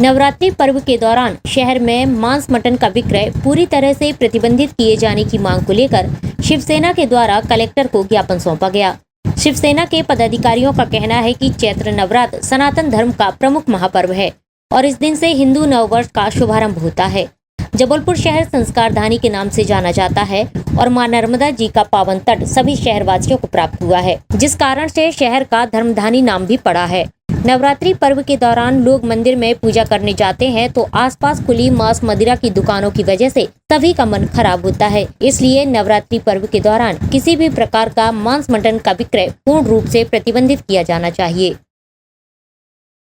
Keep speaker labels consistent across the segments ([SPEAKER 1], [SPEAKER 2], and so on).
[SPEAKER 1] नवरात्रि पर्व के दौरान शहर में मांस मटन का विक्रय पूरी तरह से प्रतिबंधित किए जाने की मांग को लेकर शिवसेना के द्वारा कलेक्टर को ज्ञापन सौंपा गया। शिवसेना के पदाधिकारियों का कहना है कि चैत्र नवरात्र सनातन धर्म का प्रमुख महापर्व है और इस दिन से हिंदू नववर्ष का शुभारंभ होता है। जबलपुर शहर संस्कार धानी के नाम से जाना जाता है और मां नर्मदा जी का पावन तट सभी शहरवासियों को प्राप्त हुआ है, जिस कारण से शहर का धर्मधानी नाम भी पड़ा है। नवरात्रि पर्व के दौरान लोग मंदिर में पूजा करने जाते हैं तो आसपास खुली मांस मदिरा की दुकानों की वजह से सभी का मन खराब होता है। इसलिए नवरात्रि पर्व के दौरान किसी भी प्रकार का मांस मटन का विक्रय पूर्ण रूप से प्रतिबंधित किया जाना चाहिए।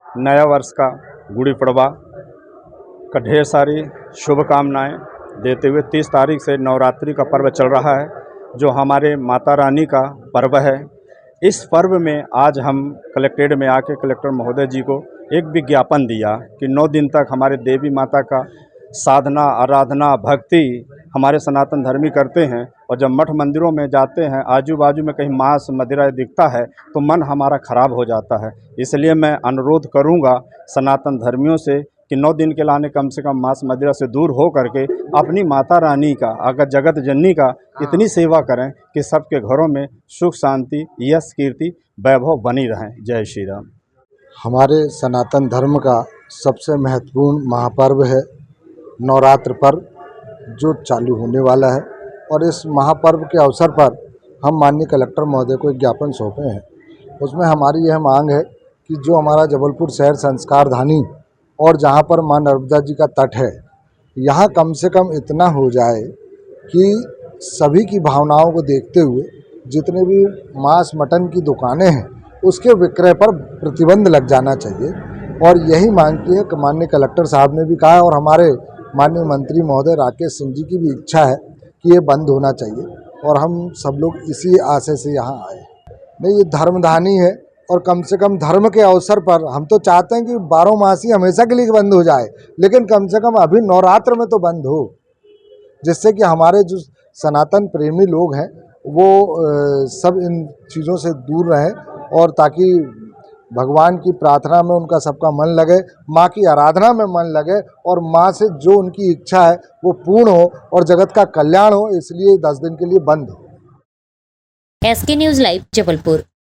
[SPEAKER 2] नया वर्ष का गुड़ी पड़वा का ढेर सारी शुभकामनाएं देते हुए 30 तारीख से नवरात्रि का पर्व चल रहा है, जो हमारे माता रानी का पर्व है। इस पर्व में आज हम कलेक्ट्रेट में आके कलेक्टर महोदय जी को एक विज्ञापन दिया कि 9 दिन तक हमारे देवी माता का साधना, आराधना, भक्ति हमारे सनातन धर्मी करते हैं, और जब मठ मंदिरों में जाते हैं आजू बाजू में कहीं मांस मदिरा दिखता है तो मन हमारा खराब हो जाता है। इसलिए मैं अनुरोध करूंगा सनातन धर्मियों से कि 9 दिन के लाने कम से कम मांस मदिरा से दूर हो करके अपनी माता रानी का, अगर जगत जननी का इतनी सेवा करें कि सबके घरों में सुख शांति, यश, कीर्ति, वैभव बनी रहें। जय श्री राम।
[SPEAKER 3] हमारे सनातन धर्म का सबसे महत्वपूर्ण महापर्व है नवरात्र पर्व, जो चालू होने वाला है, और इस महापर्व के अवसर पर हम माननीय कलेक्टर महोदय को एक ज्ञापन सौंपे हैं। उसमें हमारी यह मांग है कि जो हमारा जबलपुर शहर संस्कार धानी और जहाँ पर मां नर्मदा जी का तट है, यहाँ कम से कम इतना हो जाए कि सभी की भावनाओं को देखते हुए जितने भी मांस मटन की दुकानें हैं उसके विक्रय पर प्रतिबंध लग जाना चाहिए। और यही मांग की है कि माननीय कलेक्टर साहब ने भी कहा, और हमारे माननीय मंत्री महोदय राकेश सिंह जी की भी इच्छा है कि ये बंद होना चाहिए, और हम सब लोग इसी आशय से यहाँ आए। नहीं, ये धर्मधानी है, और कम से कम धर्म के अवसर पर हम तो चाहते हैं कि 12 मासी हमेशा के लिए बंद हो जाए, लेकिन कम से कम अभी नवरात्र में तो बंद हो, जिससे कि हमारे जो सनातन प्रेमी लोग हैं वो सब इन चीज़ों से दूर रहें, और ताकि भगवान की प्रार्थना में उनका सबका मन लगे, माँ की आराधना में मन लगे, और माँ से जो उनकी इच्छा है वो पूर्ण हो और जगत का कल्याण हो। इसलिए 10 दिन के लिए बंद हो।
[SPEAKER 1] SK news live Jabalpur.